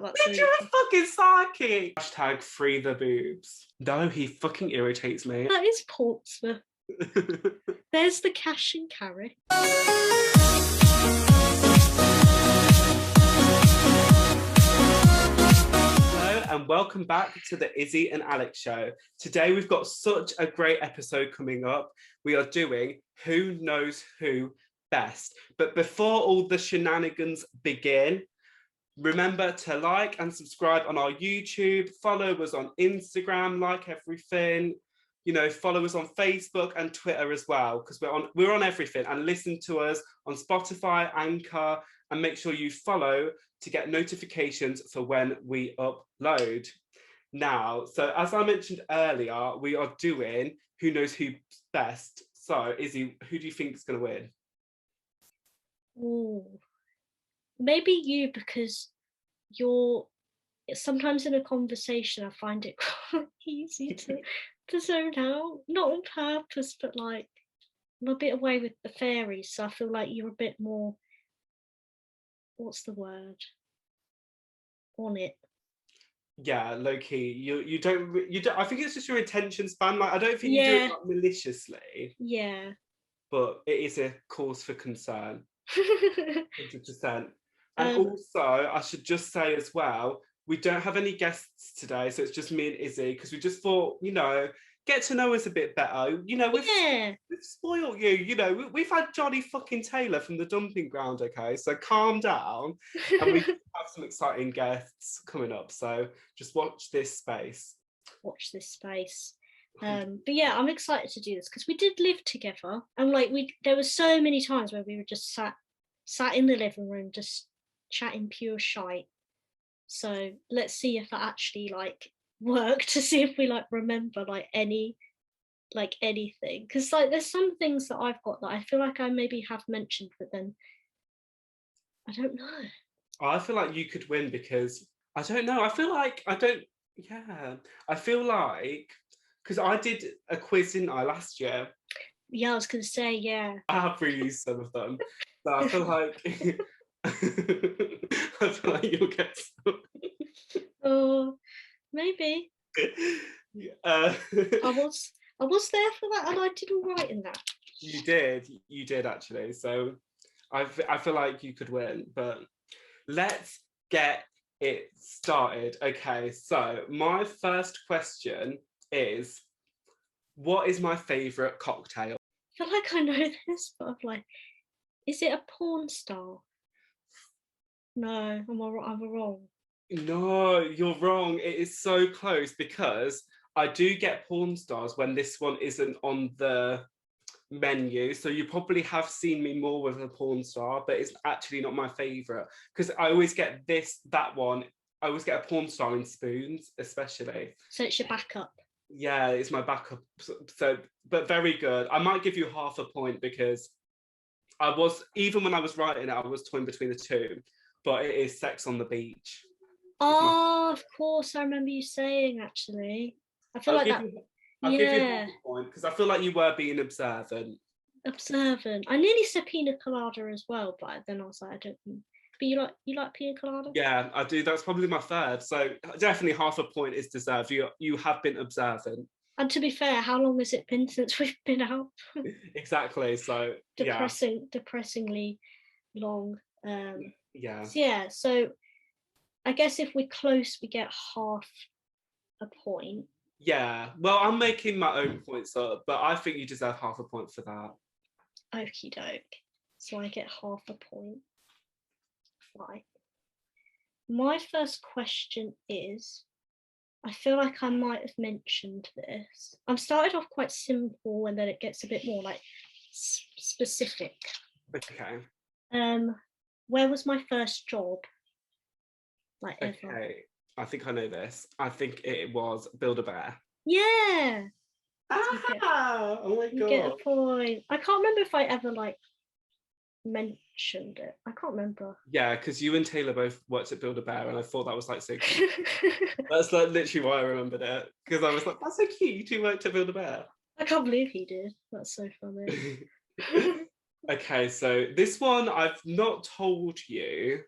But that's You're a fucking psychic. Hashtag free the boobs. No, he fucking irritates me. That is Portsmouth. There's the cash and carry. Hello and welcome back to the Izzy and Alex show. Today we've got such a great episode coming up. We are doing Who Knows Who Best. But before all the shenanigans begin, remember to like and subscribe on our YouTube, follow us on Instagram, like everything, you know, follow us on Facebook and Twitter as well, because we're on everything, and listen to us on Spotify, Anchor, and make sure you follow to get notifications for when we upload. Now, so as I mentioned earlier, we are doing Who Knows Who's Best. So, Izzy, who do you think is going to win? Ooh. Maybe you, because you're sometimes in a conversation I find it quite easy to zone out. Not on purpose, but like I'm a bit away with the fairies, so I feel like you're a bit more, what's the word? On it. Yeah, low key. You don't. I think it's just your attention span. Like, I don't think you do it like, maliciously. Yeah. But it is a cause for concern. 100%. And also, I should just say as well, we don't have any guests today, so it's just me and Izzy, because we just thought, you know, get to know us a bit better. You know, we've spoiled you. You know, we've had Johnny fucking Taylor from the dumping ground, okay? So calm down, and we have some exciting guests coming up. So just watch this space. Watch this space. But yeah, I'm excited to do this because we did live together, and like there were so many times where we were just sat in the living room just chatting pure shite. So let's see if that actually like worked, to see if we like remember like anything, because like there's some things that I've got that I feel like I maybe have mentioned, but then I don't know. I feel like you could win because I don't know. I feel like because I did a quiz, didn't I, last year? Yeah, I was gonna say, yeah. I have reused some of them. So I feel like I feel like you'll get some. Oh, maybe. I was there for that, and I did all right in that. You did actually. So I feel like you could win, but let's get it started. Okay, so my first question is, what is my favourite cocktail? I feel like I know this, but I'm like, is it a porn star? No, I'm wrong. No, you're wrong. It is so close, because I do get porn stars when this one isn't on the menu. So you probably have seen me more with a porn star, but it's actually not my favourite, because I always get that one. I always get a porn star in spoons, especially. So it's your backup. Yeah, it's my backup. So, but very good. I might give you half a point, because even when I was writing it, I was torn between the two, but it is Sex on the Beach. Oh, of course, I remember you saying, actually. I feel I'll give you half a point, because I feel like you were being observant. I nearly said pina colada as well, but then I was like, I don't think. But you like pina colada? Yeah, I do. That's probably my third. So definitely half a point is deserved. You have been observant. And to be fair, how long has it been since we've been out? Exactly. So depressingly long. Yeah. So I guess if we're close, we get half a point. Yeah. Well, I'm making my own points up, but I think you deserve half a point for that. Okie doke. So I get half a point. Right. My first question is, I feel like I might have mentioned this. I've started off quite simple, and then it gets a bit more like specific. Okay. Where was my first job? Like ever? Okay. I think I know this. I think it was Build-A-Bear. Yeah. Oh my god. You get a point. I can't remember if I ever like mentioned it. I can't remember. Yeah, because you and Taylor both worked at Build-A-Bear, and I thought that was like so cute. That's like literally why I remembered it, because I was like, that's so cute, you two worked at Build-A-Bear. I can't believe he did. That's so funny. Okay, so this one I've not told you,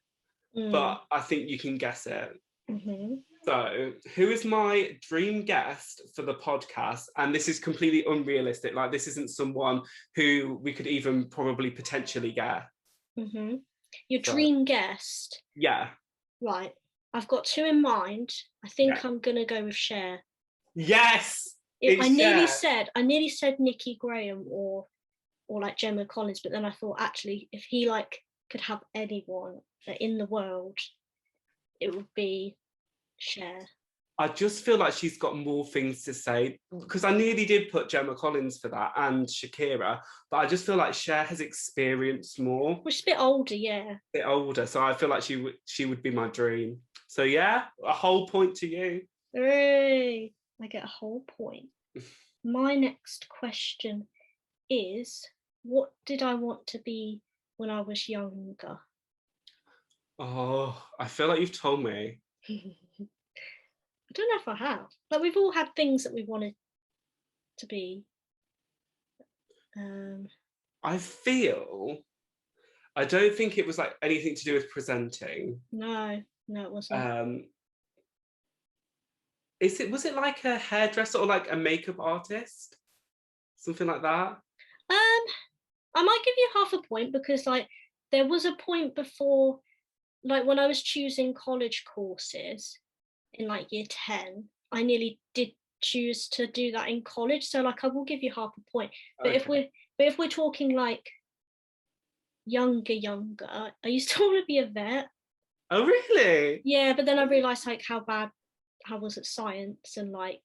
but I think you can guess it. Mm-hmm. So, who is my dream guest for the podcast? And this is completely unrealistic. Like, this isn't someone who we could even probably potentially get. Mm-hmm. Your So, dream guest. yeah. Right. I've got two in mind. I think Yeah. I'm gonna go with Cher. Yes. I nearly said Nikki Graham or like Gemma Collins, but then I thought actually if he like could have anyone in the world, it would be Cher. I just feel like she's got more things to say because I nearly did put Gemma Collins for that and Shakira, but I just feel like Cher has experienced more. Which is a bit older, yeah. A bit older, so I feel like she would be my dream. So yeah, a whole point to you. Hooray! I get a whole point. My next question is, what did I want to be when I was younger? Oh, I feel like you've told me. I don't know if I have. Like we've all had things that we wanted to be. I feel I don't think it was like anything to do with presenting. No, it wasn't. Was it like a hairdresser or like a makeup artist? Something like that? I might give you half a point because like there was a point before, like when I was choosing college courses in like year 10, I nearly did choose to do that in college. So like I will give you half a point. But Okay. if we're talking like younger, I used to want to be a vet. Oh really? Yeah, but then I realized like how bad I was at science, and like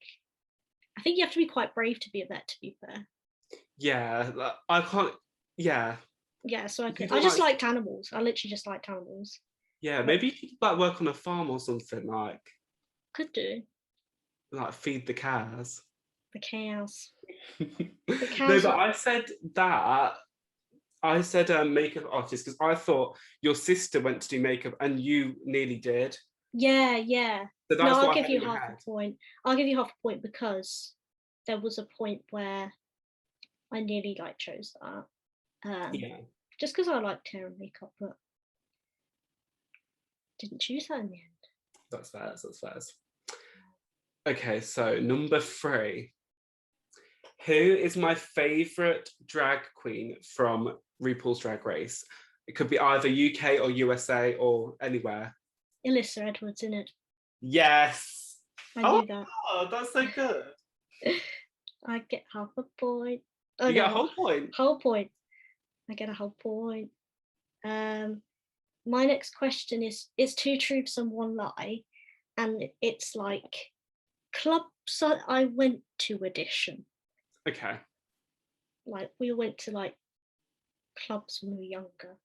I think you have to be quite brave to be a vet, to be fair. Yeah, I can't. Yeah. Yeah, so I You just like, liked animals. I literally just liked animals. yeah, maybe you could like work on a farm or something Could do. like feed the cows. The cows. The No, cows but are. I said that. I said makeup artist because I thought your sister went to do makeup and you nearly did. Yeah. So No, that's I'll what I give had you in my half head. a point. I'll give you half a point because there was a point where I nearly like chose that. Yeah. Just because I liked hair and makeup, but didn't choose that in the end. That's fair. That's fair. Okay, so number 3. Who is my favourite drag queen from RuPaul's Drag Race? It could be either UK or USA or anywhere. Alyssa Edwards in it. Yes. I Oh, knew that. that's so good. I get half a point. Oh, You no, get a whole point. Whole point. I get a whole point. My next question is, it's 2 truths and 1 lie, and it's like clubs I went to edition. Okay. Like we went to like clubs when we were younger.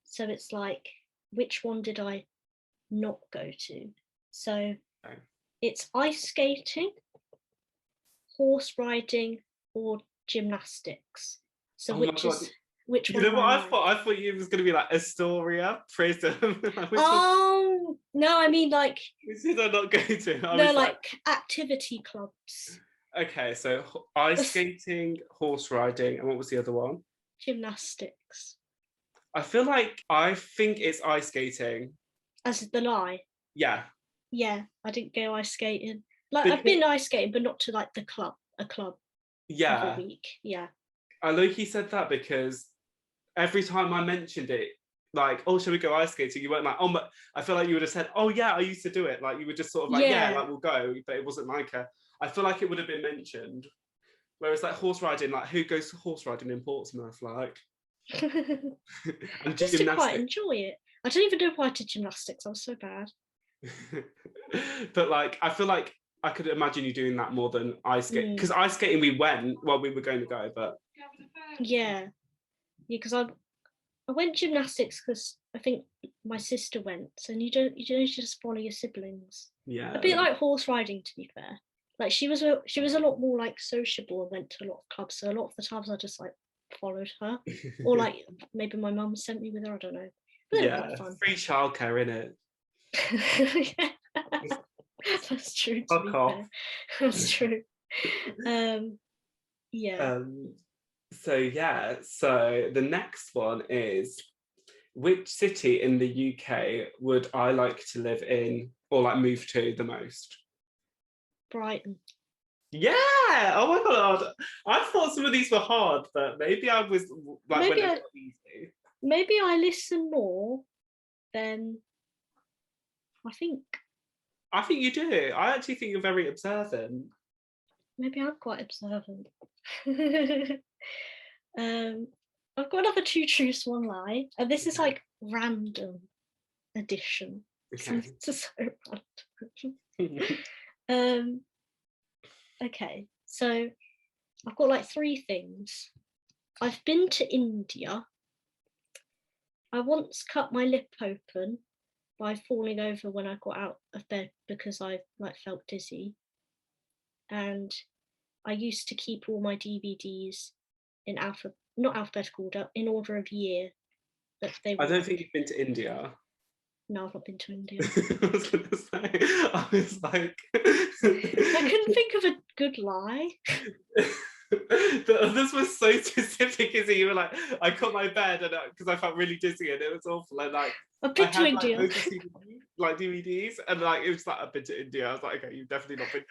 So it's like, which one did I not go to? So Okay. it's ice skating, horse riding, or gymnastics. So Oh my God. which You one know am what I I like? thought? I thought you was going to be like Astoria, Prism. Oh no, I mean like Which did I not go to? I they're was like, like activity clubs. okay, so ice skating, horse riding, and what was the other one? Gymnastics. I think it's ice skating. As the lie. Yeah. Yeah, I didn't go ice skating. Like Because, I've been ice skating, but not to like a club of a yeah, week. Yeah. I low-key said that because every time I mentioned it, like, oh, shall we go ice skating? You weren't like, oh, I feel like you would have said, oh, yeah, I used to do it. Like, you were just sort of like, yeah, Yeah. like, we'll go. But it wasn't like I feel like it would have been mentioned. Whereas, like, horse riding, like, who goes to horse riding in Portsmouth? Like, and Just to quite gymnastics. enjoy it. I don't even know why I did gymnastics. I was so bad. But, like, I feel like I could imagine you doing that more than ice skating. Because ice skating, we were going to go, but. Yeah, because I went gymnastics because I think my sister went, so you don't just follow your siblings. Yeah. A bit like horse riding, to be fair. Like she was a lot more like sociable and went to a lot of clubs. So a lot of the times I just like followed her, or like maybe my mum sent me with her. I don't know. But Yeah, free childcare in it. That's true. To Fuck be off. fair, that's true. Yeah. So yeah, so the next one is which city in the UK would I like to live in or like move to the most? Brighton. Yeah. Oh my god. I thought some of these were hard, but maybe I was like Maybe when I- it's easy. Maybe I listen more than I think. I think you do. I actually think you're very observant. Maybe I'm quite observant. I've got another two truths, one lie, and this is like random addition. Okay. This is so random. Okay, so I've got like three things. I've been to India. I once cut my lip open by falling over when I got out of bed because I like felt dizzy. And I used to keep all my DVDs in not alphabetical order, in order of year that they were. I don't think you've been to India. No, I've not been to India. I was going to say, I was like... I couldn't think of a good lie. The others were so specific, Izzy. You were like, I cut my bed and because I felt really dizzy and it was awful. And like, I've been I to had India. like loads of CDs, like DVDs, and like it was like I've been to India. I was like, okay, you've definitely not been to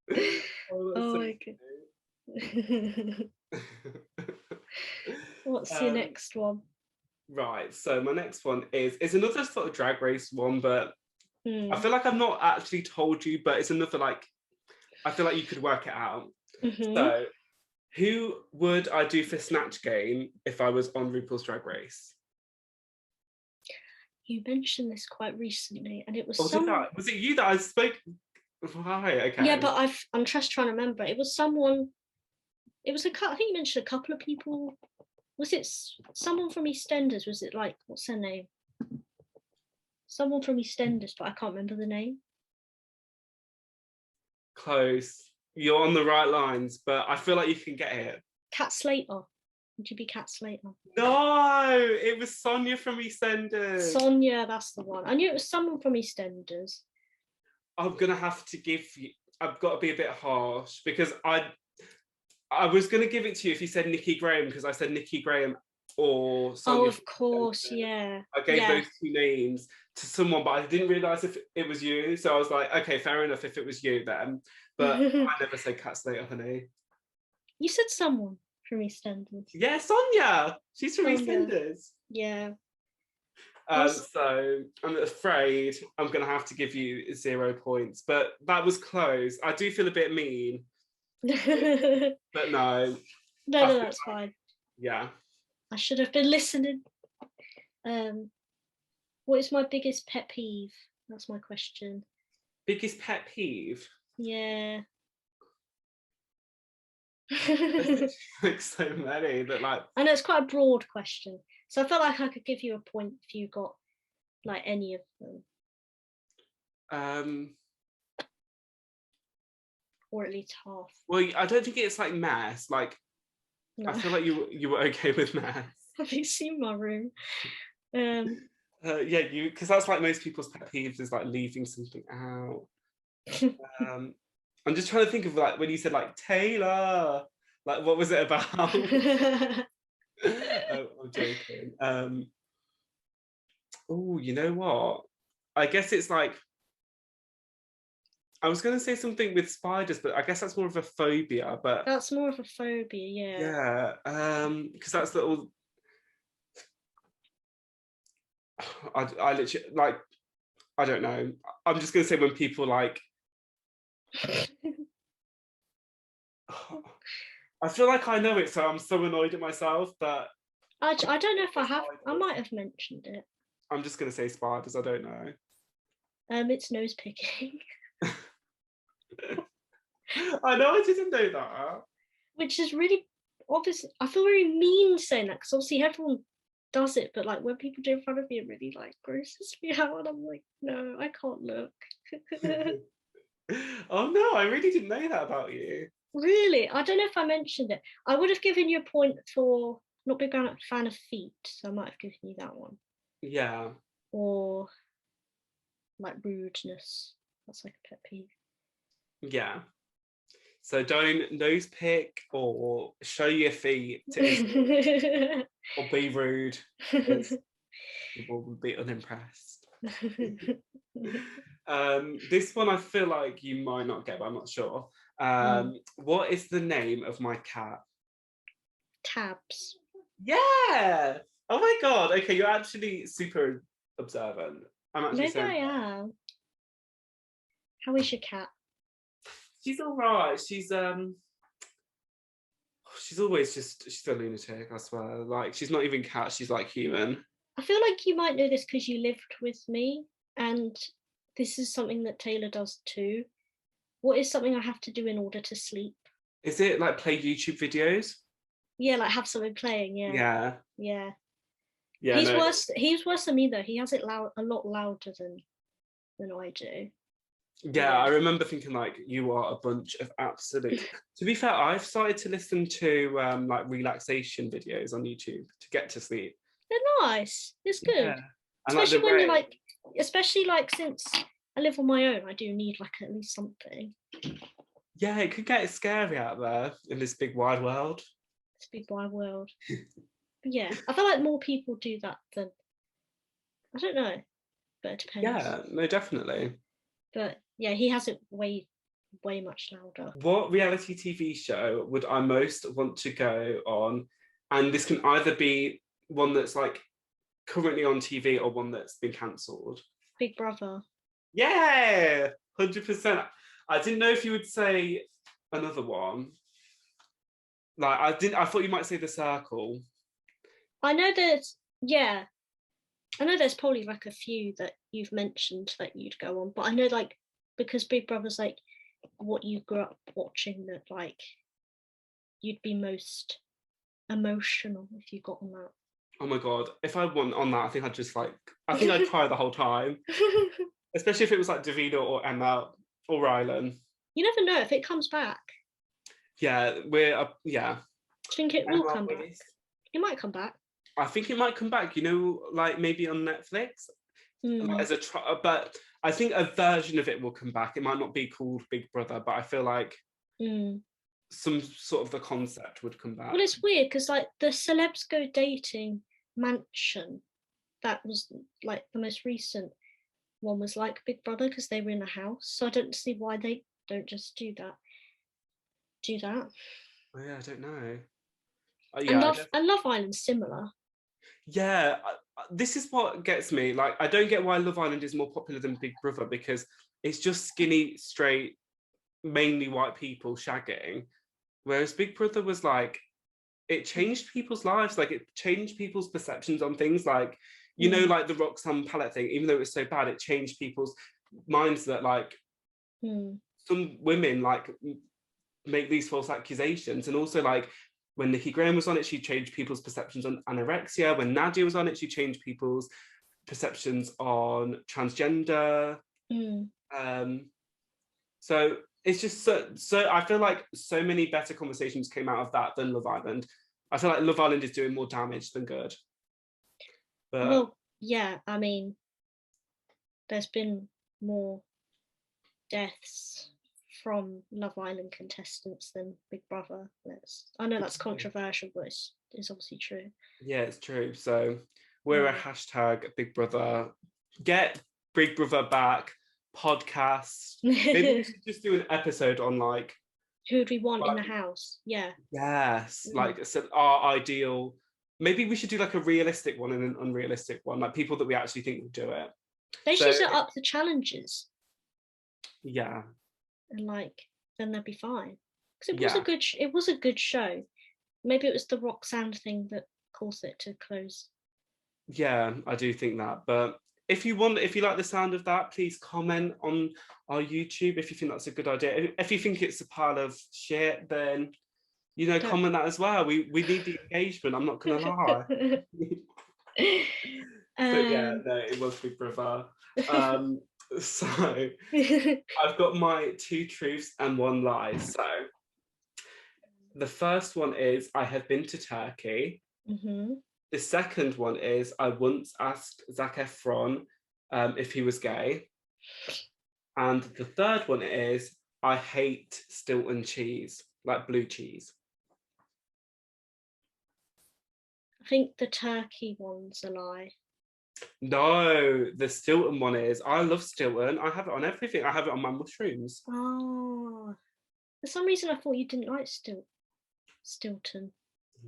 India. Oh my god. What's your next one? Right, so my next one is another sort of drag race one, but I Hmm. feel like I've not actually told you, but it's another like, I feel like you could work it out. Mhm. So, who would I do for Snatch Game if I was on RuPaul's Drag Race? You mentioned this quite recently, and it was Or was it you that I spoke? Right, okay. Yeah, but I'm just trying to remember. It was someone. It was I think you mentioned a couple of people. Was it someone from EastEnders? Was it like what's her name? Someone from EastEnders, but I can't remember the name. Close. You're on the right lines, but I feel like you can get it. Cat Slater. Would you be Cat Slater? No, it was Sonia from EastEnders. Sonia, that's the one. I knew it was someone from EastEnders. I'm gonna have to give you. I've got to be a bit harsh because I was gonna give it to you if you said Nikki Graham because I said Nikki Graham or Sonia. Oh, of course, yeah. I gave those two names to someone, but I didn't realise if it was you. So I was like, okay, fair enough if it was you then. But I never said Cat Slater, honey. You said someone from EastEnders. Yeah, Sonia. She's from Sonia. EastEnders. Yeah. So I'm afraid I'm going to have to give you 0 points, but that was close. I do feel a bit mean, but no. No, that's fine. Yeah. I should have been listening. What is my biggest pet peeve? That's my question. Biggest pet peeve? Yeah. Like so many that like. I know it's quite a broad question, so I felt like I could give you a point if you got like any of them. Or at least half. Well, I don't think it's like mess. Like, no. I feel like you were okay with mess. Have you seen my room? Yeah, because that's like most people's pet peeves is like leaving something out. I'm just trying to think of like when you said like Taylor, like what was it about? Oh, I'm joking. Oh, you know what? I guess it's like I was going to say something with spiders, but I guess that's more of a phobia. But that's more of a phobia, yeah. Yeah, because that's little. I literally like. I don't know. I'm just going to say when people like. I feel like I know it, so I'm so annoyed at myself. But I don't know if I have. I might have mentioned it. I'm just going to say spiders. I don't know. It's nose picking. I know, I didn't know that. Which is really obvious. I feel very mean saying that because obviously everyone does it, but like when people do it in front of me, it really like grosses me out, and I'm like, no, I can't look. Oh no, I really didn't know that about you. Really? I don't know if I mentioned it. I would have given you a point for not being a fan of feet, so I might have given you that one. Yeah. Or like rudeness. That's like a pet peeve. Yeah. So don't nose pick or show your feet to Izzy or be rude, because people will be unimpressed. This one I feel like you might not get, but I'm not sure. What is the name of my cat? Tabs. Yeah. Oh my god. Okay, you're actually super observant. I'm actually Maybe I am. How is your cat? She's all right. She's always she's a lunatic, I swear. Like, she's not even cat, she's like human. I feel like you might know this because you lived with me, and this is something that Taylor does too. What is something I have to do in order to sleep? Is it like play YouTube videos? Yeah, like have something playing. Yeah. Yeah. He's No. worse. He's worse than me though. He has it a lot louder than I do. Yeah, I remember thinking like, you are a bunch of absolute. To be fair, I've started to listen to like relaxation videos on YouTube to get to sleep. They're nice. It's good. Yeah. And especially like when you're like, especially like since I live on my own, I do need like at least something. Yeah, it could get scary out there in this big wide world. This big wide world. But yeah, I feel like more people do that than, I don't know, but it depends. Yeah, no, definitely. But yeah, he has it way much louder. What reality TV show would I most want to go on? And this can either be one that's like currently on TV or one that's been cancelled. Big Brother. Yeah, 100%. I didn't know if you would say another one. Like, I thought you might say The Circle. I know there's probably like a few that you've mentioned that you'd go on, but I know like, because Big Brother's like what you grew up watching, that like you'd be most emotional if you got on that. Oh my god, if I won on that, I think I'd cry the whole time. Especially if it was like Davina or Emma or Rylan. You never know if it comes back. Yeah, yeah. Do you think it will come back? It might come back. I think it might come back, like maybe on Netflix. Like, as a but I think a version of it will come back. It might not be called Big Brother, but I feel like some sort of the concept would come back. Well, it's weird because like the Celebs Go Dating Mansion, that was like the most recent one, was like Big Brother because they were in a house. So I don't see why they don't just do that. Oh, yeah, I don't know. And Love Island's similar. Yeah, this is what gets me. Like, I don't get why Love Island is more popular than Big Brother, because it's just skinny, straight, mainly white people shagging. Whereas Big Brother was like, it changed people's lives. Like, it changed people's perceptions on things. Like, like the Roxanne palette thing, even though it was so bad, it changed people's minds that like some women like make these false accusations. And also like, when Nikki Graham was on it, she changed people's perceptions on anorexia. When Nadia was on it, she changed people's perceptions on transgender. So it's just so I feel like so many better conversations came out of that than Love Island. I feel like Love Island is doing more damage than good. But well, yeah, I mean, there's been more deaths from Love Island contestants than Big Brother. I know that's controversial, but it's obviously true. Yeah, it's true. So we're a hashtag Big Brother. Get Big Brother back podcast. Maybe we should just do an episode on like, who would we want in the house? Yeah. Yes, like so our ideal. Maybe we should do like a realistic one and an unrealistic one, like people that we actually think will do it. They should set up the challenges. Yeah. And like, then they'll be fine. Because it was a good show. Maybe it was the Roxanne thing that caused it to close. Yeah, I do think that. But if you like the sound of that, please comment on our YouTube if you think that's a good idea. If you think it's a pile of shit, then comment that as well. We need the engagement, I'm not gonna lie. But yeah, no, it was Big Brother. So I've got my 2 truths and 1 lie. So the first one is I have been to Turkey. The second one is I once asked Zac Efron if he was gay. And the third one is I hate Stilton cheese, like blue cheese. I think the turkey one's a lie. No, the Stilton one is. I love Stilton. I have it on everything. I have it on my mushrooms. Oh, for some reason I thought you didn't like Stilton.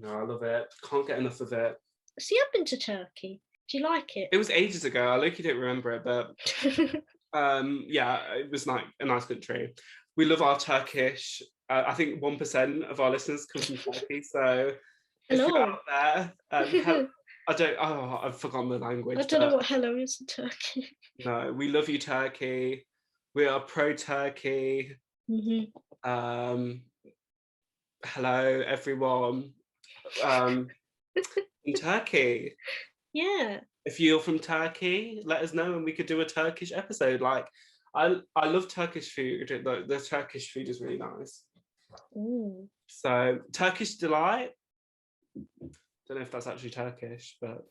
No, I love it. Can't get enough of it. See, I've been to Turkey. Do you like it? It was ages ago. I look, you don't remember it, but yeah, it was like a nice country. We love our Turkish. I think 1% of our listeners come from Turkey. So if you're Hello. out there, I've forgotten the language. I don't know what hello is in Turkey. No, we love you, Turkey. We are pro-Turkey. Hello, everyone. In Turkey. Yeah. If you're from Turkey, let us know and we could do a Turkish episode. Like, I love Turkish food. The Turkish food is really nice. Ooh. So, Turkish delight. Don't know if that's actually Turkish, but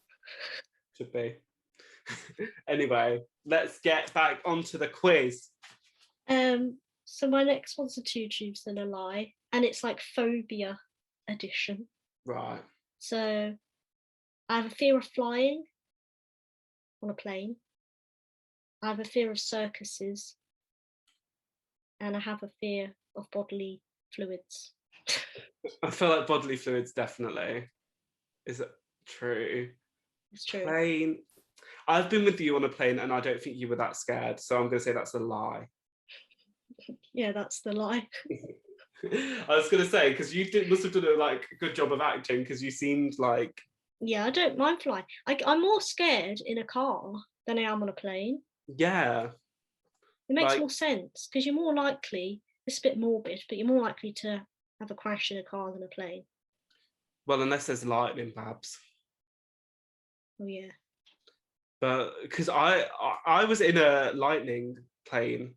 should be. Anyway, let's get back onto the quiz. So my next one's a two truths and a lie, and it's like phobia edition. Right. So I have a fear of flying on a plane. I have a fear of circuses, and I have a fear of bodily fluids. I feel like bodily fluids definitely. Is it true? It's true. Plane. I've been with you on a plane and I don't think you were that scared, so I'm going to say that's a lie. Yeah, that's the lie. I was going to say, because must have done a good job of acting, because you seemed like... Yeah, I don't mind flying. I'm more scared in a car than I am on a plane. Yeah. It makes more sense, because you're more likely, it's a bit morbid, but you're more likely to have a crash in a car than a plane. Well, unless there's lightning, Babs. Oh, yeah. But, because I was in a lightning plane.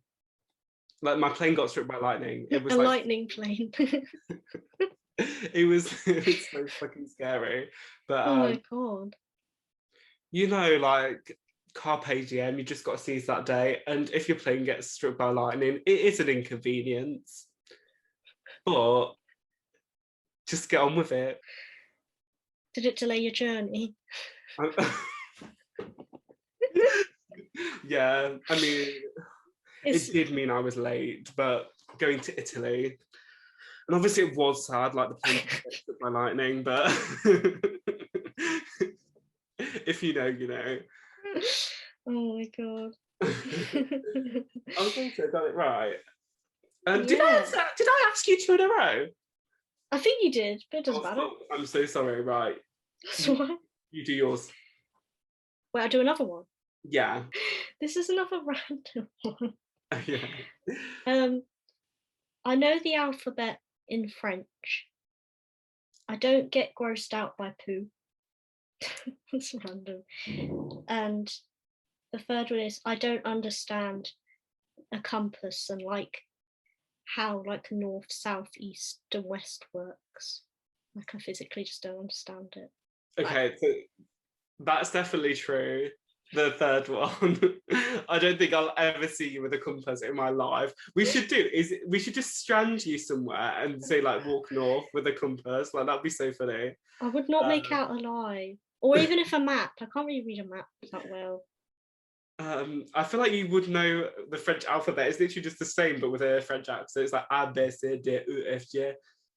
Like, my plane got struck by lightning. It was a lightning plane. it was so fucking scary. But oh my god. You know, like carpe diem, you just got to seize that day. And if your plane gets struck by lightning, it is an inconvenience. But just get on with it. Did it delay your journey? Yeah, I mean, it did mean I was late, but going to Italy, and obviously it was sad, like the plane got struck by lightning, but if you know, you know. Oh my god. I was going to have got it right. Did I ask you two in a row? I think you did, but it doesn't matter. I'm so sorry, right. That's all right. You do yours. Wait, I'll do another one. Yeah. This is another random one. Yeah. I know the alphabet in French. I don't get grossed out by poo. That's random. And the third one is I don't understand a compass and like how like north, south, east, and west works. Like I physically just don't understand it. Okay, so that's definitely true. The third one. I don't think I'll ever see you with a compass in my life. We should just strand you somewhere and say like walk north with a compass. Like that'd be so funny. I would not make out a lie. Or even if a map. I can't really read a map that well. I feel like you would know the French alphabet. It's literally just the same, but with a French accent. It's like A, B, C, D, E, F, G.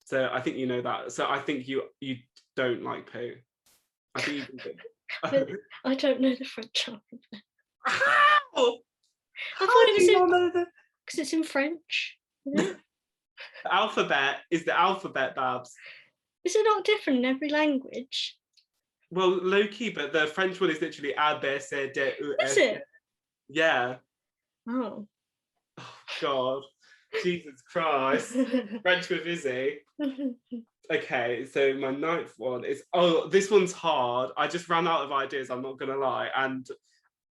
So I think you know that. So I think you don't like poo. I think you can. I don't know the French alphabet. How? I thought it was because it's in French. The alphabet is the alphabet, Babs. Is it not different in every language? Well, low key, but the French one is literally A, B, C, D, E, F. Is it? Yeah. Oh. Oh God. Jesus Christ. French with Izzy. Okay, so my ninth one is, this one's hard. I just ran out of ideas, I'm not going to lie. And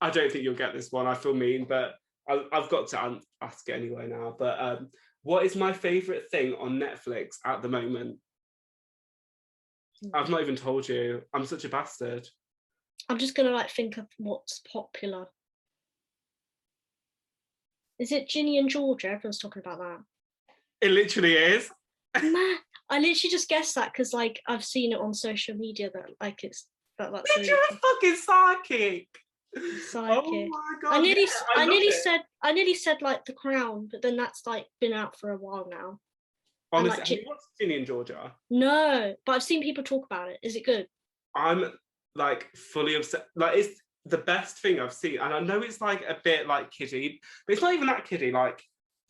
I don't think you'll get this one. I feel mean, but I've got to ask it anyway now. But what is my favourite thing on Netflix at the moment? I've not even told you. I'm such a bastard. I'm just going to like think of what's popular. Is it Ginny and Georgia? Everyone's talking about that. It literally is. Man, I literally just guessed that because like I've seen it on social media that like that's You're a fucking psychic. psychic. Oh my god! I nearly said like The Crown, but then that's like been out for a while now. Honestly, like, have you watched Ginny and Georgia? No, but I've seen people talk about it. Is it good? I'm like fully obsessed. Like it's the best thing I've seen, and I know it's like a bit like kiddie, but it's not even that kiddie. Like,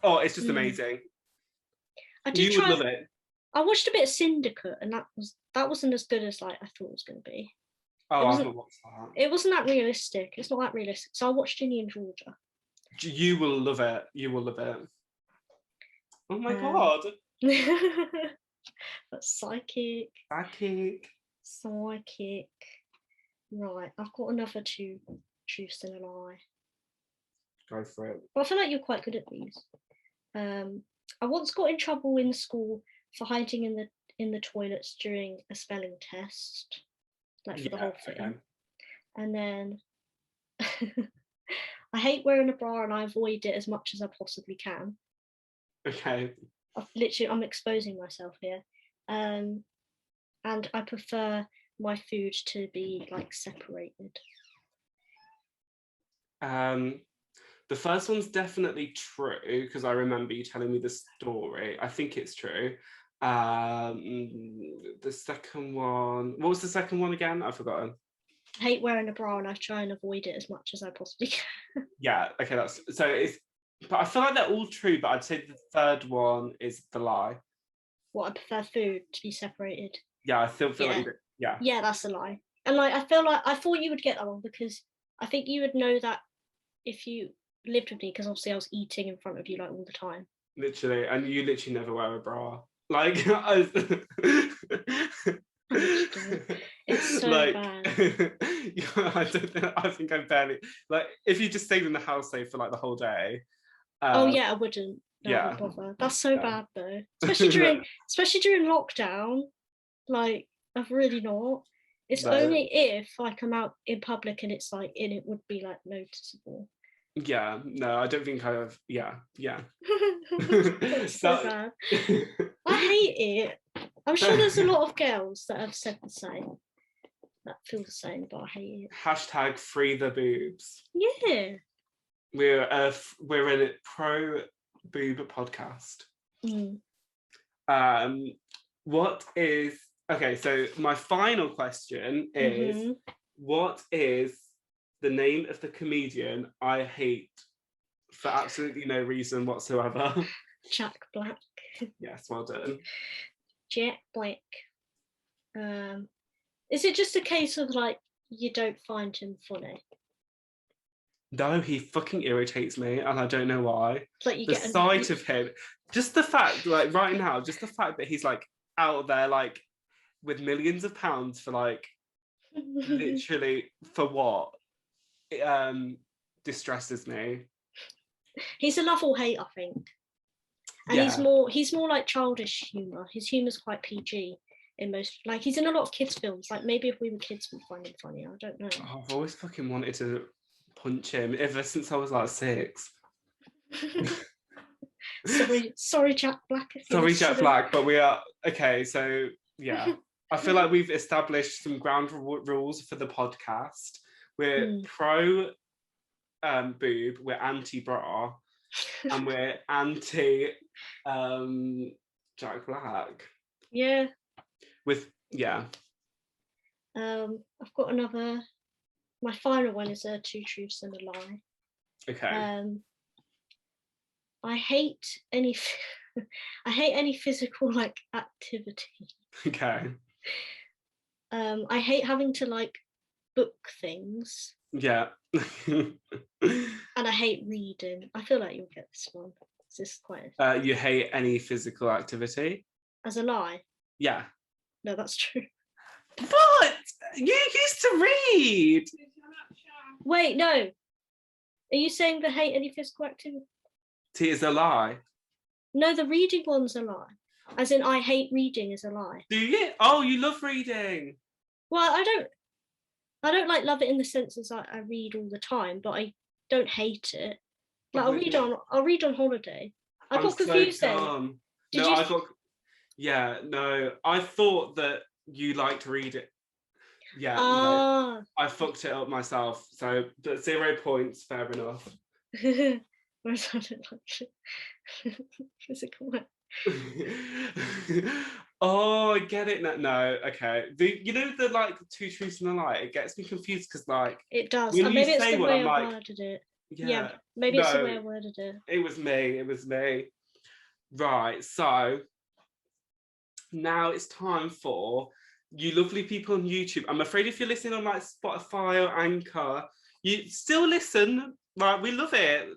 oh, it's just amazing. You would love it. I watched a bit of Syndicate, and that wasn't as good as like I thought it was going to be. Oh, I haven't watched that. It wasn't that realistic. It's not that realistic. So I watched Ginny and Georgia. You will love it. You will love it. Oh my god. But psychic. Right, I've got another 2 truths and a lie. Go for it. But I feel like you're quite good at these. I once got in trouble in school for hiding in the toilets during a spelling test, like for the whole thing. Okay. And then I hate wearing a bra and I avoid it as much as I possibly can. Okay. I'm exposing myself here. And I prefer my food to be like separated. The first one's definitely true because I remember you telling me the story. I think it's true. The second one, what was the second one again? I've forgotten. I hate wearing a bra and I try and avoid it as much as I possibly can. Yeah, okay, but I feel like they're all true, but I'd say the third one is the lie. What, I prefer food to be separated? Yeah, I still feel like yeah, that's a lie. And like I thought you would get that one because I think you would know that if you lived with me, because obviously I was eating in front of you like all the time. Literally, and you literally never wear a bra. Like it's so like, bad. I think I barely like if you just stayed in the house say for like the whole day. Oh yeah, I wouldn't. No, I wouldn't bother. That's so bad though. Especially during lockdown. Like I've really not. It's only if like I'm out in public and it's like it would be like noticeable. Yeah, no, I don't think I have. Yeah. That's so bad. I hate it. I'm sure there's a lot of girls that have said the same, that feel the same, but I hate it. Hashtag free the boobs. Yeah. We're a pro boob podcast. What is okay? So my final question is, what is the name of the comedian I hate for absolutely no reason whatsoever? Jack Black. Yes, well done. Jack Black. Is it just a case of like you don't find him funny? No, he fucking irritates me, and I don't know why. Like the sight of him, just the fact, like right now, just the fact that he's like out there, like with millions of pounds for like literally for what? Distresses me. He's a love or hate, I think. And he's more like childish humour. His humour's quite PG in most, like he's in a lot of kids' films. Like maybe if we were kids we'd find him funny. I don't know. Oh, I've always fucking wanted to punch him ever since I was like 6. sorry Jack Black. Sorry Jack Black, but we are okay, so yeah. I feel like we've established some ground rules for the podcast. We're pro boob, we're anti-bra, and we're anti Jack Black. Yeah. I've got another. My final one is 2 truths and a lie. Okay. I hate any physical like activity. Okay. I hate having to like book things. Yeah. And I hate reading. I feel like you'll get this one. This is quite. You hate any physical activity? As a lie? Yeah. No, that's true. But you used to read. Wait, no. Are you saying the hate any physical activity is a lie? No, the reading one's a lie. As in, I hate reading is a lie. Do you? Oh, you love reading. Well, I don't like love it in the sense as I read all the time, but I don't hate it. Like I'll read on holiday. I I'm got confused so then. dumb. Did No, you? I got. Yeah, no. I thought that you liked reading. Yeah, no. Ah. I fucked it up myself. So, but 0 points. Fair enough. Whereas I don't like physical work. Oh, I get it now. No, okay. You know the like two truths and a lie. It gets me confused because like It does. when you Maybe it's say the one, way I'm I like, worded it. yeah, Maybe it's the way I no, worded it. it was me. It was me. Right. So now it's time for you lovely people on YouTube. I'm afraid if you're listening on like Spotify or Anchor, you still listen. Right, we love it.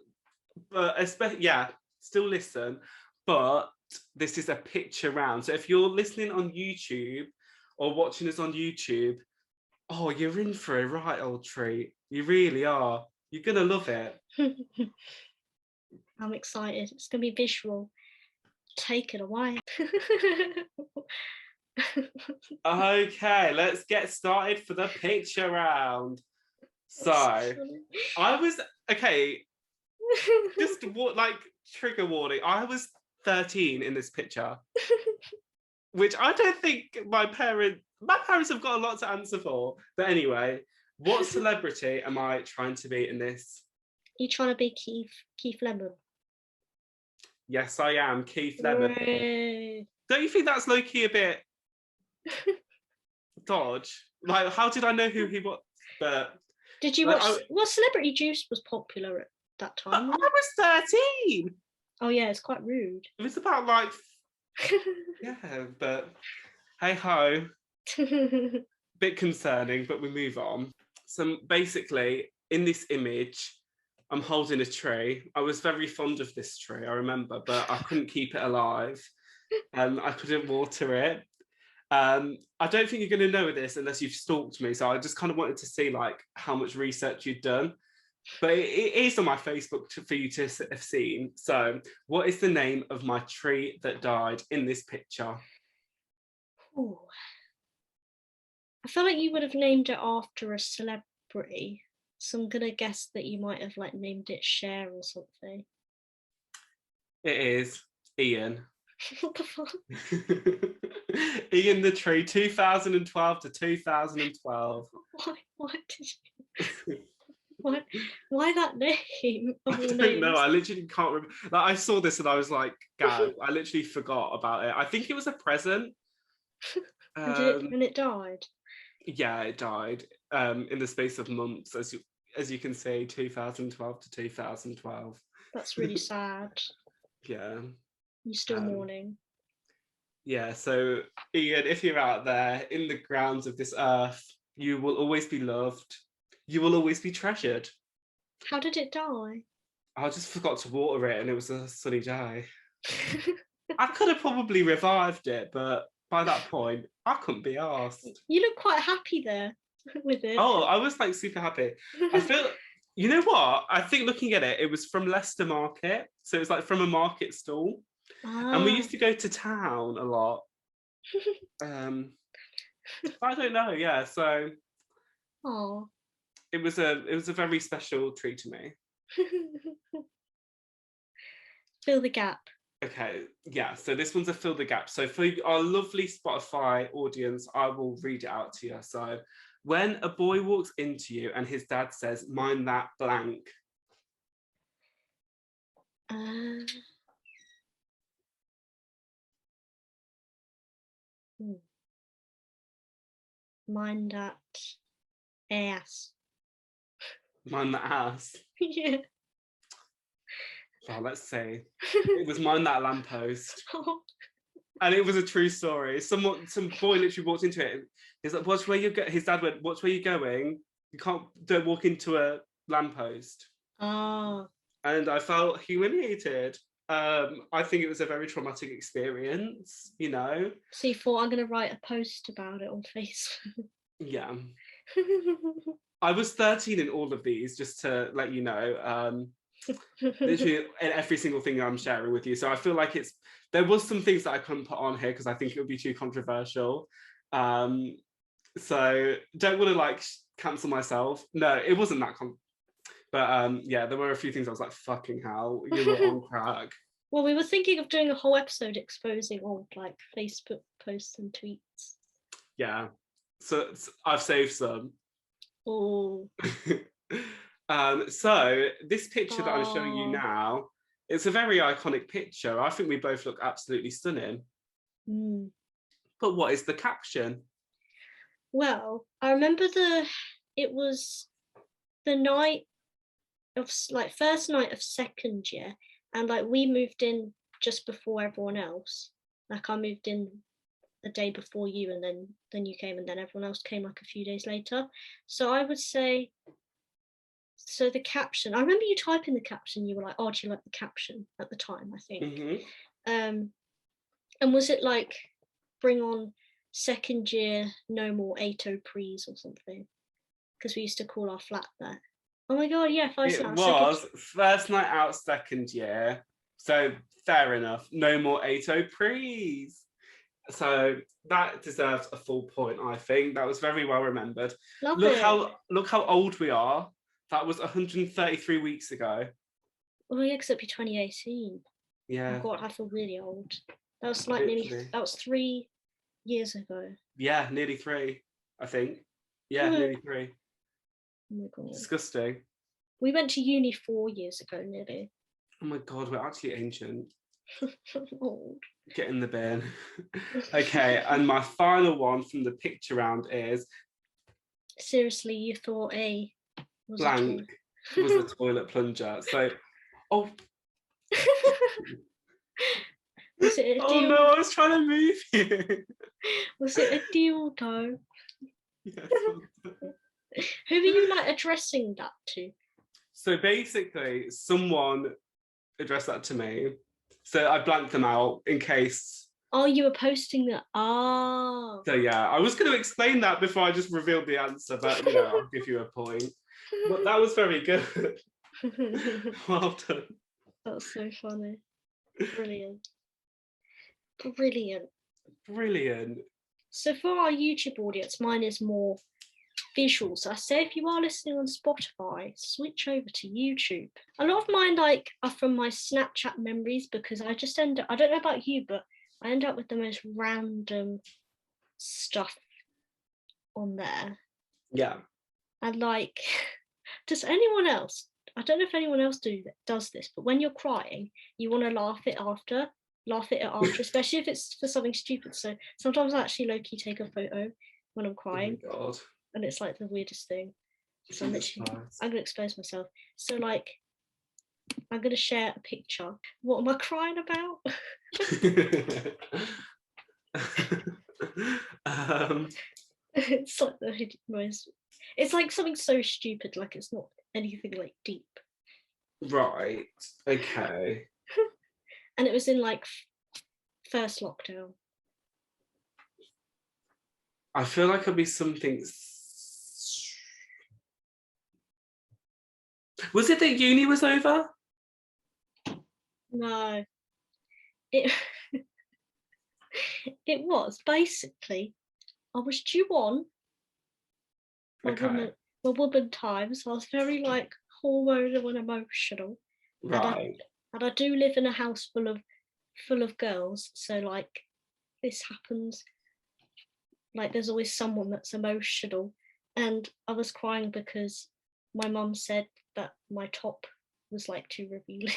But especially, yeah, still listen. But this is a picture round. So if you're listening on YouTube or watching us on YouTube, oh, you're in for a right old treat. You really are. You're gonna love it. I'm excited. It's gonna be visual. Take it away. Okay, let's get started for the picture round. So I was okay. Just like trigger warning. I was 13 in this picture, which I don't think my parents have got a lot to answer for. But anyway, what celebrity am I trying to be in this? You trying to be Keith Lemon? Yes, I am Keith Lemon. Hooray. Don't you think that's low key a bit dodge? Like, how did I know who he was? But did you like, watch? What Celebrity Juice was popular at that time? I was 13. Oh yeah, it's quite rude. It was about like yeah, but hey ho. Bit concerning, but we move on. So basically, in this image, I'm holding a tree. I was very fond of this tree, I remember, but I couldn't keep it alive. I couldn't water it. I don't think you're going to know this unless you've stalked me. So I just kind of wanted to see like how much research you'd done. But it is on my Facebook for you to have seen. So what is the name of my tree that died in this picture? Ooh. I feel like you would have named it after a celebrity. So I'm gonna guess that you might have like named it Cher or something. It is Ian. What the fuck? Ian the Tree, 2012 to 2012. Why did you? Why that name? I don't know. I literally can't remember. Like, I saw this and I was like, "Gag!" I literally forgot about it. I think it was a present. And it died. Yeah, it died in the space of months, as you can see, 2012 to 2012. That's really sad. Yeah. You're still mourning. Yeah, so Ian, if you're out there in the grounds of this earth, you will always be loved. You will always be treasured. How did it die? I just forgot to water it and it was a sunny day. I could have probably revived it, but by that point, I couldn't be asked. You look quite happy there with it. Oh, I was like super happy. I feel, you know what? I think looking at it, it was from Leicester Market. So it's like from a market stall. And we used to go to town a lot. I don't know, yeah. So it was a very special treat to me. Fill the gap. Okay, yeah, so this one's a fill the gap. So for our lovely Spotify audience, I will read it out to you. So when a boy walks into you and his dad says, "Mind that blank." Mind that ass. Mind that ass. Yeah. Oh, let's see. It was mind that lamppost. And it was a true story. Some boy literally walked into it. He's like, "Watch where you go." His dad went, "Watch where you're going. Don't walk into a lamppost." Oh. And I felt humiliated. I think it was a very traumatic experience, you know. So you thought, I'm going to write a post about it on Facebook. Yeah. I was 13 in all of these, just to let you know. Literally in every single thing I'm sharing with you. So I feel like there was some things that I couldn't put on here because I think it would be too controversial. So don't want to like cancel myself. No, it wasn't that But yeah, there were a few things I was like, fucking hell, you were on crack. Well, we were thinking of doing a whole episode exposing old like Facebook posts and tweets. Yeah, so I've saved some. Oh. So this picture that I'm showing you now, it's a very iconic picture. I think we both look absolutely stunning. Mm. But what is the caption? Well, I remember it was the night of like first night of second year, and like we moved in just before everyone else. Like I moved in the day before you, and then you came, and then everyone else came like a few days later. So I would say, so the caption, I remember you typing the caption, you were like, oh, do you like the caption at the time, I think. Mm-hmm. And was it like, bring on second year, no more 80 prees or something? Because we used to call our flat that. Oh my god, yeah, It was first night out second year. So fair enough. No more 80 prees. So that deserves a full point, I think. That was very well remembered. Look how old we are. That was 133 weeks ago. Oh yeah, because it'd be 2018. Yeah. Oh god, I feel really old. That was like that was 3 years ago. Yeah, nearly 3, I think. Yeah, nearly 3. Oh my god. Disgusting. We went to uni 4 years ago, nearly. Oh my god, we're actually ancient. Old. Get in the bin. Okay, and my final one from the picture round is... Seriously, you thought A was blank was a toilet plunger. So, oh... Was it a oh dildo? no, I was trying to move you. Was it a dildo? Yes. Who are you like addressing that to? So basically, someone addressed that to me. So I blanked them out in case. Oh, you were posting that. Oh. So yeah, I was going to explain that before I just revealed the answer, but you know, I'll give you a point. But that was very good. Well done. That's so funny. Brilliant. Brilliant. Brilliant. So for our YouTube audience, mine is more visual. So I say if you are listening on Spotify, switch over to YouTube. A lot of mine like are from my Snapchat memories because I just end up, I don't know about you, but I end up with the most random stuff on there. Yeah. And like, does anyone else, I don't know if anyone else does this, but when you're crying, you want to laugh at it after, especially if it's for something stupid. So sometimes I actually low-key take a photo when I'm crying. Oh my god. And it's like the weirdest thing. So I'm gonna expose myself. So like I'm gonna share a picture. What am I crying about? It's like the most, it's like something so stupid, like it's not anything like deep. Right. Okay. And it was in like first lockdown. I feel like it'll be something. Was it that uni was over? No. It it was basically I was due on my woman times. I was very like hormonal and emotional. Right. And I do live in a house full of girls, so like this happens. Like there's always someone that's emotional, and I was crying because my mum said that my top was like too revealing.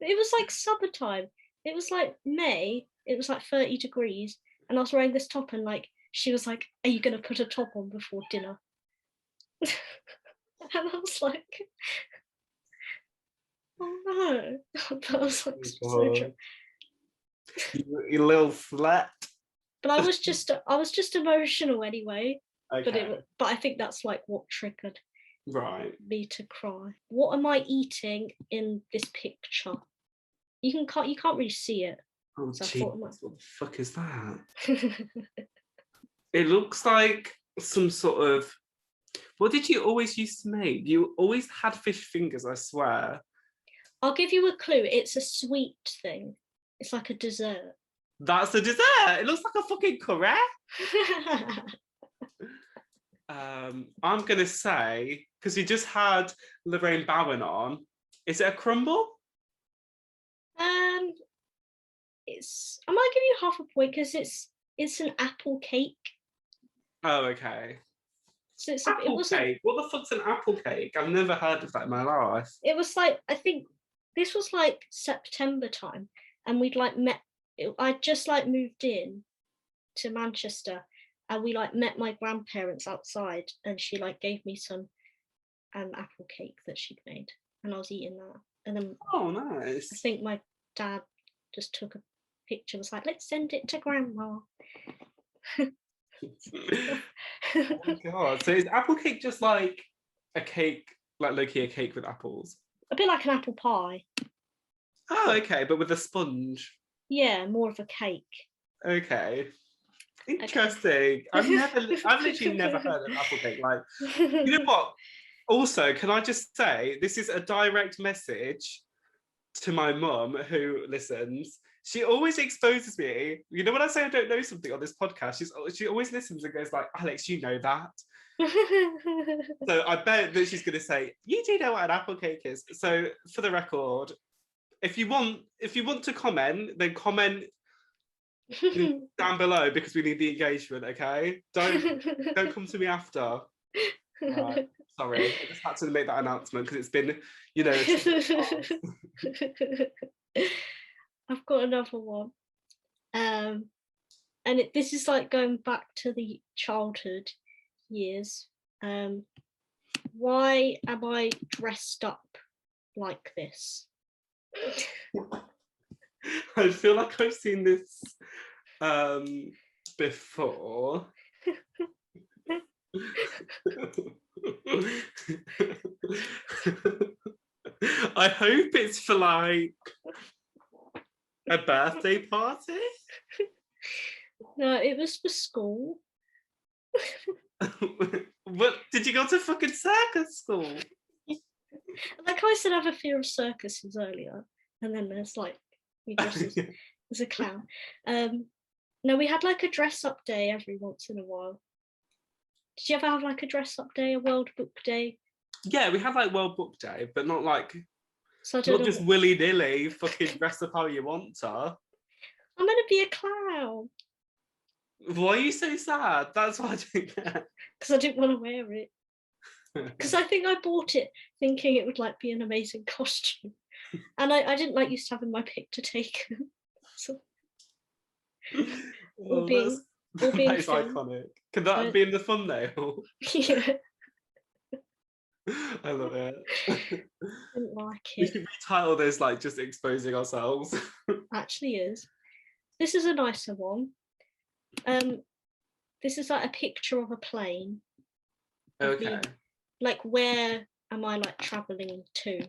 It was like summertime. It was like May. It was like 30 degrees, and I was wearing this top, and like she was like, "Are you gonna put a top on before dinner?" And I was like, "Oh no!" But I was like, so you little slut. But I was just emotional anyway. Okay. But I think that's like what triggered me to cry. What am I eating in this picture? You can't really see it. Oh, so geez, what the fuck is that? It looks like some sort of. What did you always used to make? You always had fish fingers, I swear. I'll give you a clue. It's a sweet thing. It's like a dessert. That's a dessert. It looks like a fucking curry. I'm gonna say, because you just had Lorraine Bowen on, is it a crumble? I might give you half a point because it's an apple cake. Oh, okay. So it Apple wasn't. cake? What the fuck's an apple cake? I've never heard of that in my life. It was like, I think this was like September time, and we'd like met. I'd just like moved in to Manchester, and we like met my grandparents outside, and she like gave me some apple cake that she'd made, and I was eating that. And then nice. I think my dad just took a picture, was like, let's send it to grandma. Oh my god. So is apple cake just like a cake, like low-key a cake with apples? A bit like an apple pie. Oh, okay, but with a sponge. Yeah, more of a cake. Okay. Interesting. I've literally never heard of apple cake. Like, you know what? Also, can I just say this is a direct message to my mum who listens. She always exposes me. You know, when I say I don't know something on this podcast, she always listens and goes like, Alex, you know that. So I bet that she's going to say, you do know what an apple cake is. So for the record, if you want to comment, then comment down below because we need the engagement. Okay, don't come to me after. Right. Sorry, I just had to make that announcement because it's been, you know. I've got another one, and this is like going back to the childhood years. Why am I dressed up like this? I feel like I've seen this before. I hope it's for like a birthday party. No, it was for school. What, did you go to fucking circus school? Like I said, I have a fear of circuses earlier, and then there's like you dress as a clown. No, we had like a dress up day every once in a while. Did you ever have like a dress up day, a World Book Day? Yeah, we had like World Book Day, but not like So not just willy-nilly fucking dress up how you want to. I'm gonna be a clown. Why are you so sad? That's what I don't get. Because I didn't want to wear it. Because I think I bought it thinking it would like be an amazing costume, and I didn't like used to having my picture taken. So, Well, that is iconic. Could that be in the thumbnail? Yeah. I love it. Didn't like We it. should retitle this like just exposing ourselves. Actually is. This is a nicer one. This is like a picture of a plane. Okay. Like, where am I like traveling to?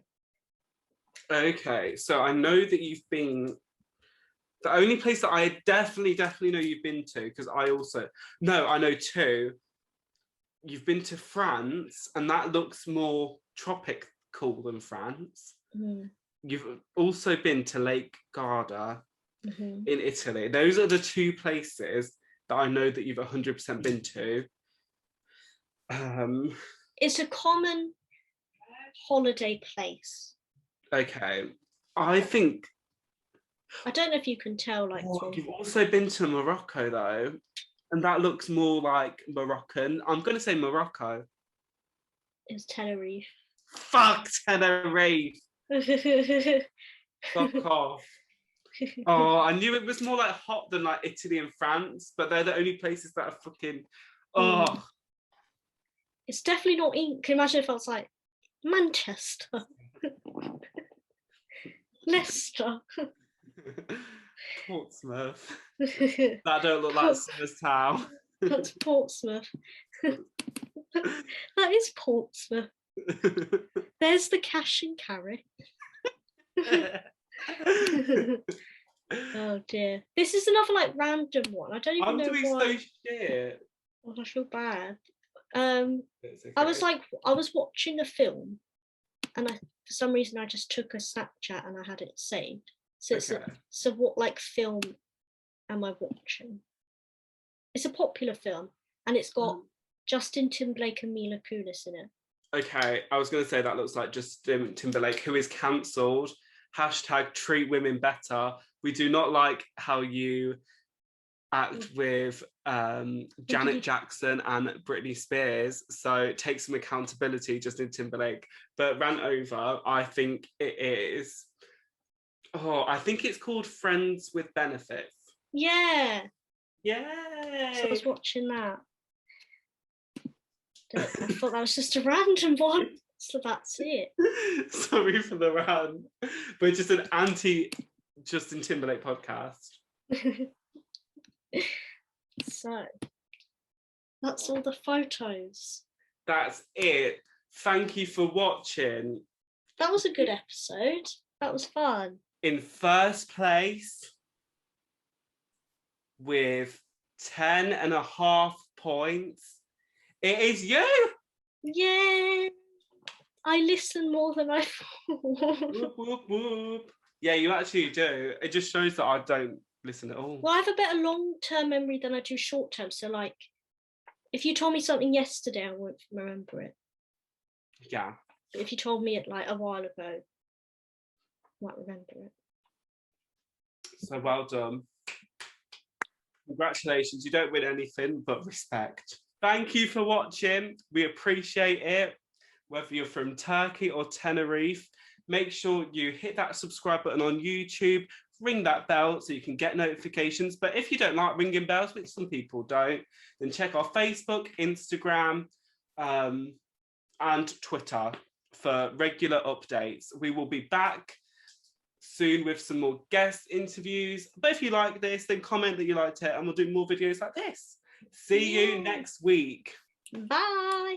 Okay, so I know that you've been. The only place that I definitely know you've been to, because I know two. You've been to France, and that looks more tropical than France. Mm. You've also been to Lake Garda in Italy. Those are the two places that I know that you've 100% been to. It's a common holiday place. Okay, I think. I don't know if you can tell. Like, You've also been to Morocco though, and that looks more like Moroccan. I'm going to say Morocco. It's Tenerife. Fuck Tenerife. Fuck off. Oh, I knew it was more like hot than like Italy and France, but they're the only places that are fucking. Oh. It's definitely not England. Can you imagine if I was like Manchester, Leicester, Portsmouth. That don't look like Summer's Town. That's Portsmouth. That is Portsmouth. There's the cash and carry. Oh dear. This is another like random one. I don't even know why. I'm doing so shit. Oh, I feel bad. Okay. I was watching a film, and for some reason I just took a Snapchat and I had it saved. So so what like film am I watching? It's a popular film, and it's got Justin Timberlake and Mila Kunis in it. Okay, I was going to say that looks like Justin Timberlake, who is cancelled. # treat women better. We do not like how you act with Janet Jackson and Britney Spears. So take some accountability, Justin Timberlake. But rant over, I think it is. Oh, I think it's called Friends with Benefits. Yeah. Yay! So I was watching that. I thought that was just a random one. So that's it. Sorry for the rant. But just an anti-Justin Timberlake podcast. So that's all the photos. That's it. Thank you for watching. That was a good episode. That was fun. In first place with 10.5 points, it is you. Yeah. I listen more than I thought. Whoop, whoop, whoop. Yeah, you actually do. It just shows that I don't listen at all. Well, I have a better long-term memory than I do short-term. So, like, if you told me something yesterday, I won't remember it. Yeah. But if you told me it like a while ago, I might remember it. So well done. Congratulations. You don't win anything but respect. Thank you for watching. We appreciate it. Whether you're from Turkey or Tenerife, make sure you hit that subscribe button on YouTube, ring that bell so you can get notifications. But if you don't like ringing bells, which some people don't, then check our Facebook, Instagram, and Twitter for regular updates. We will be back soon with some more guest interviews. But if you like this, then comment that you liked it and we'll do more videos like this. See you next week. Bye.